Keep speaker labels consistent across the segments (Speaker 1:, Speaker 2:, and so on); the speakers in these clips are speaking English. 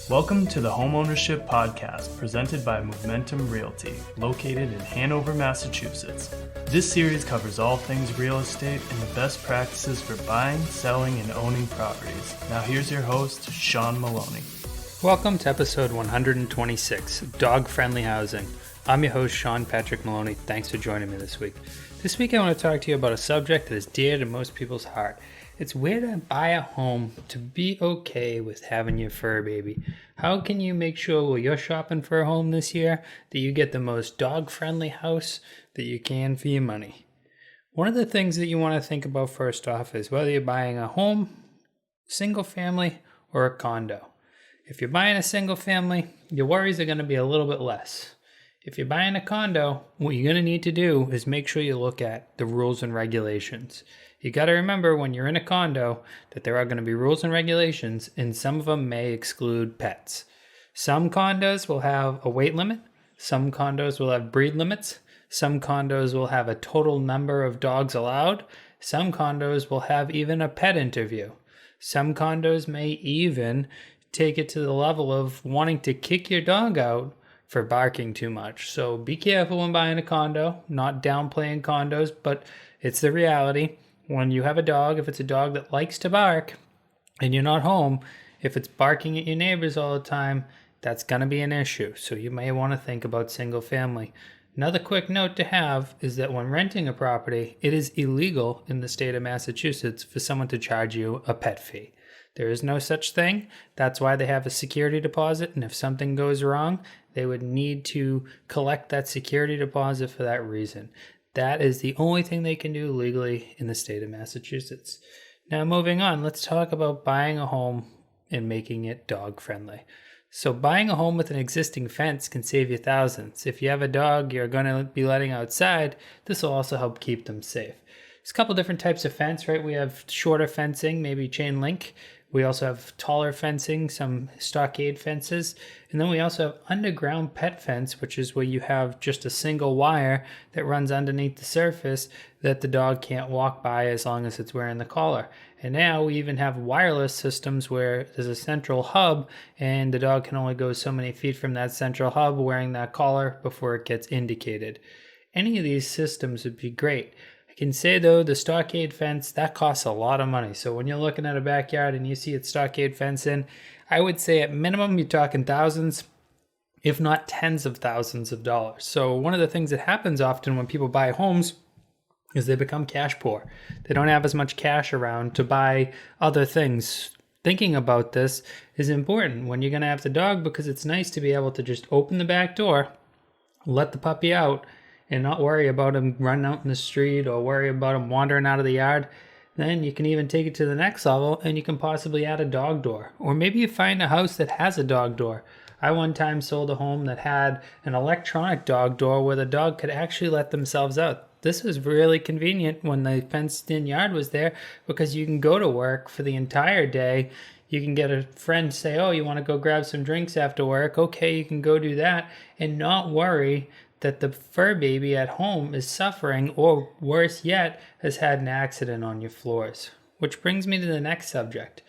Speaker 1: Welcome to the Homeownership Podcast presented by Momentum Realty, located in Hanover, Massachusetts. This series covers all things real estate and the best practices for buying, selling, and owning properties. Now here's your host, Sean Maloney.
Speaker 2: Welcome to episode 126, Dog-Friendly Housing. I'm your host, Sean Patrick Maloney. Thanks for joining me this week. This week I want to talk to you about a subject that is dear to most people's heart. It's where to buy a home to be okay with having your fur baby. How can you make sure when you're shopping for a home this year that you get the most dog-friendly house that you can for your money? One of the things that you want to think about first off is whether you're buying a home, single family, or a condo. If you're buying a single family, your worries are going to be a little bit less. If you're buying a condo, what you're going to need to do is make sure you look at the rules and regulations. You got to remember when you're in a condo that there are going to be rules and regulations, and some of them may exclude pets. Some condos will have a weight limit. Some condos will have breed limits. Some condos will have a total number of dogs allowed. Some condos will have even a pet interview. Some condos may even take it to the level of wanting to kick your dog out for barking too much. So be careful when buying a condo, not downplaying condos, but it's the reality. When you have a dog, if it's a dog that likes to bark and you're not home, if it's barking at your neighbors all the time, that's going to be an issue. So you may want to think about single family. Another quick note to have is that when renting a property, it is illegal in the state of Massachusetts for someone to charge you a pet fee. There is no such thing. That's why they have a security deposit, and if something goes wrong, they would need to collect that security deposit for that reason. That is the only thing they can do legally in the state of Massachusetts. Now moving on, let's talk about buying a home and making it dog friendly. So buying a home with an existing fence can save you thousands. If you have a dog you're going to be letting outside, this will also help keep them safe. There's a couple different types of fence, right? We have shorter fencing, maybe chain link. We also have taller fencing, some stockade fences. And then we also have underground pet fence, which is where you have just a single wire that runs underneath the surface that the dog can't walk by as long as it's wearing the collar. And now we even have wireless systems where there's a central hub and the dog can only go so many feet from that central hub wearing that collar before it gets indicated. Any of these systems would be great. I can say though, the stockade fence, that costs a lot of money. So when you're looking at a backyard and you see it's stockade fence in, I would say at minimum you're talking thousands, if not tens of thousands of dollars. So one of the things that happens often when people buy homes is they become cash poor. They don't have as much cash around to buy other things. Thinking about this is important when you're going to have the dog, because it's nice to be able to just open the back door, let the puppy out, and not worry about him running out in the street or worry about him wandering out of the yard. Then you can even take it to the next level and you can possibly add a dog door. Or maybe you find a house that has a dog door. I one time sold a home that had an electronic dog door where the dog could actually let themselves out. This was really convenient when the fenced-in yard was there, because you can go to work for the entire day. You can get a friend say, oh, you want to go grab some drinks after work? Okay, you can go do that and not worry that the fur baby at home is suffering, or worse yet, has had an accident on your floors. Which brings me to the next subject.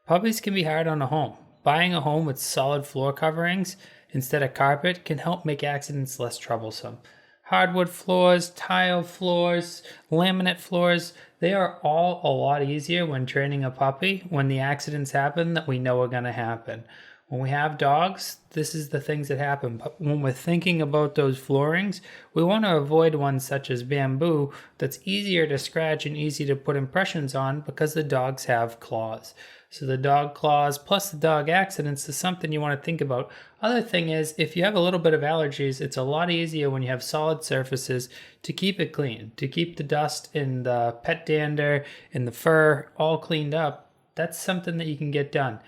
Speaker 2: Puppies can be hard on a home. Buying a home with solid floor coverings instead of carpet can help make accidents less troublesome. Hardwood floors, tile floors, laminate floors, they are all a lot easier when training a puppy when the accidents happen that we know are going to happen. When we have dogs, this is the things that happen. But when we're thinking about those floorings, we want to avoid ones such as bamboo that's easier to scratch and easy to put impressions on, because the dogs have claws. So the dog claws plus the dog accidents is something you want to think about. Other thing is, if you have a little bit of allergies, it's a lot easier when you have solid surfaces to keep it clean, to keep the dust and the pet dander and the fur all cleaned up. That's something that you can get done.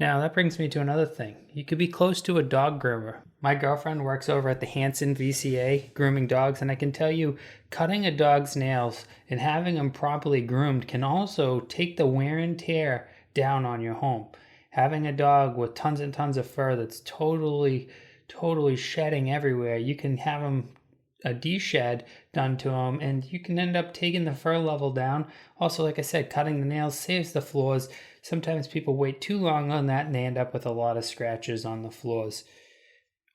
Speaker 2: Now, that brings me to another thing. You could be close to a dog groomer. My girlfriend works over at the Hanson VCA, grooming dogs, and I can tell you, cutting a dog's nails and having them properly groomed can also take the wear and tear down on your home. Having a dog with tons and tons of fur that's totally shedding everywhere, you can have them a de-shed done to them, and you can end up taking the fur level down. Also, like I said, cutting the nails saves the floors. Sometimes people wait too long on that and they end up with a lot of scratches on the floors.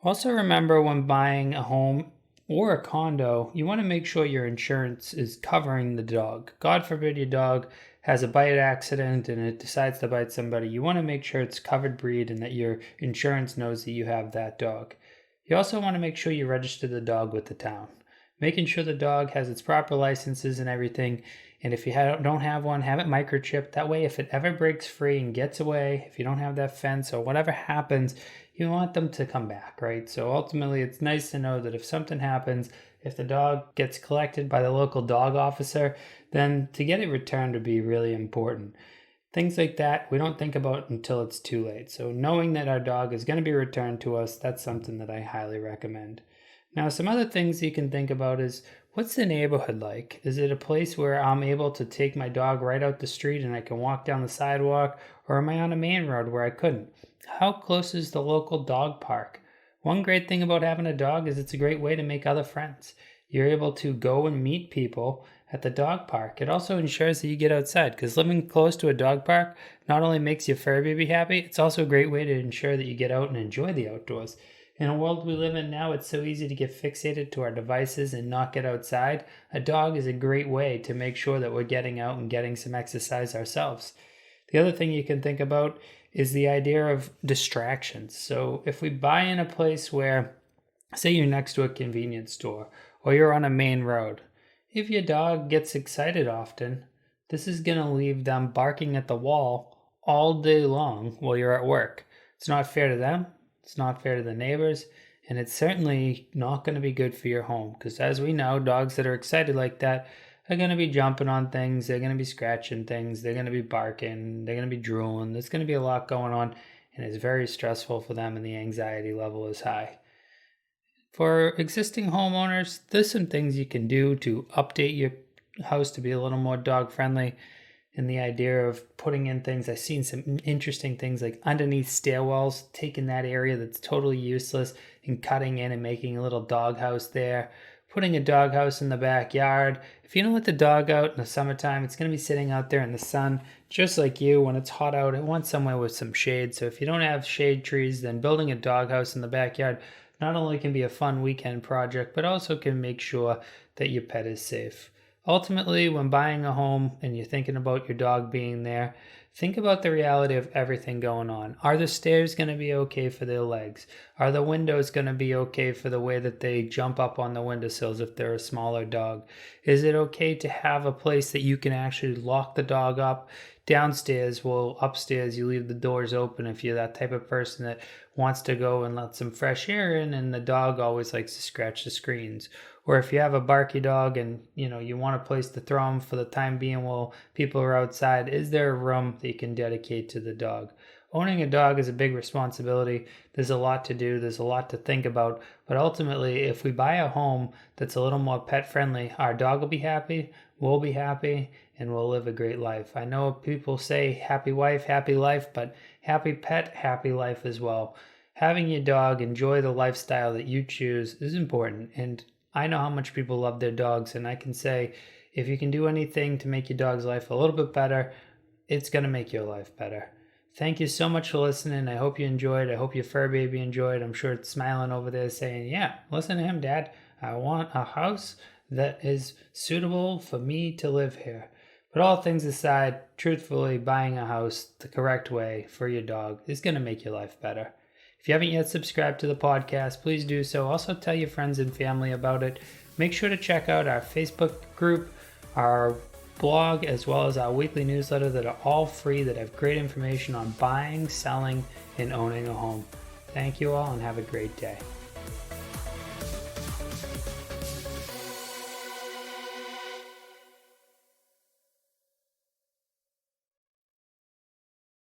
Speaker 2: Also remember, when buying a home or a condo, you want to make sure your insurance is covering the dog. God forbid your dog has a bite accident and it decides to bite somebody. You want to make sure it's covered breed and that your insurance knows that you have that dog. You also want to make sure you register the dog with the town, making sure the dog has its proper licenses and everything. And if you don't have one, have it microchipped. That way, if it ever breaks free and gets away, if you don't have that fence or whatever happens, you want them to come back, right? So ultimately, it's nice to know that if something happens, if the dog gets collected by the local dog officer, then to get it returned would be really important. Things like that, we don't think about until it's too late. So knowing that our dog is going to be returned to us, that's something that I highly recommend. Now, some other things you can think about is, what's the neighborhood like? Is it a place where I'm able to take my dog right out the street and I can walk down the sidewalk? Or am I on a main road where I couldn't? How close is the local dog park? One great thing about having a dog is it's a great way to make other friends. You're able to go and meet people at the dog park. It also ensures that you get outside, because living close to a dog park not only makes your fur baby happy, it's also a great way to ensure that you get out and enjoy the outdoors. In a world we live in now, it's so easy to get fixated to our devices and not get outside. A dog is a great way to make sure that we're getting out and getting some exercise ourselves. The other thing you can think about is the idea of distractions. So if we buy in a place where, say you're next to a convenience store or you're on a main road, if your dog gets excited often, this is going to leave them barking at the wall all day long while you're at work. It's not fair to them. It's not fair to the neighbors, and it's certainly not going to be good for your home, because as we know, dogs that are excited like that are going to be jumping on things, they're going to be scratching things, they're going to be barking, they're going to be drooling. There's going to be a lot going on, and it's very stressful for them, and the anxiety level is high. For existing homeowners, there's some things you can do to update your house to be a little more dog friendly. And the idea of putting in things, I've seen some interesting things like underneath stairwells, taking that area that's totally useless and cutting in and making a little doghouse there. Putting a doghouse in the backyard. If you don't let the dog out in the summertime, it's going to be sitting out there in the sun, just like you. When it's hot out, it wants somewhere with some shade. So if you don't have shade trees, then building a doghouse in the backyard not only can be a fun weekend project, but also can make sure that your pet is safe. Ultimately, when buying a home and you're thinking about your dog being there, think about the reality of everything going on. Are the stairs going to be okay for their legs? Are the windows going to be okay for the way that they jump up on the windowsills if they're a smaller dog? Is it okay to have a place that you can actually lock the dog up downstairs while upstairs you leave the doors open if you're that type of person that wants to go and let some fresh air in and the dog always likes to scratch the screens? Or if you have a barky dog and you want a place to throw them for the time being while people are outside, is there a room that you can dedicate to the dog? Owning a dog is a big responsibility. There's a lot to do. There's a lot to think about. But ultimately, if we buy a home that's a little more pet friendly, our dog will be happy, we'll be happy, and we'll live a great life. I know people say happy wife, happy life, but happy pet, happy life as well. Having your dog enjoy the lifestyle that you choose is important. And I know how much people love their dogs, and I can say if you can do anything to make your dog's life a little bit better, it's going to make your life better. Thank you so much for listening. I hope you enjoyed. I hope your fur baby enjoyed. I'm sure it's smiling over there saying, yeah, listen to him, Dad. I want a house that is suitable for me to live here. But all things aside, truthfully, buying a house the correct way for your dog is going to make your life better. If you haven't yet subscribed to the podcast, please do so. Also tell your friends and family about it. Make sure to check out our Facebook group, our blog, as well as our weekly newsletter that are all free, that have great information on buying, selling, and owning a home. Thank you all and have a great day.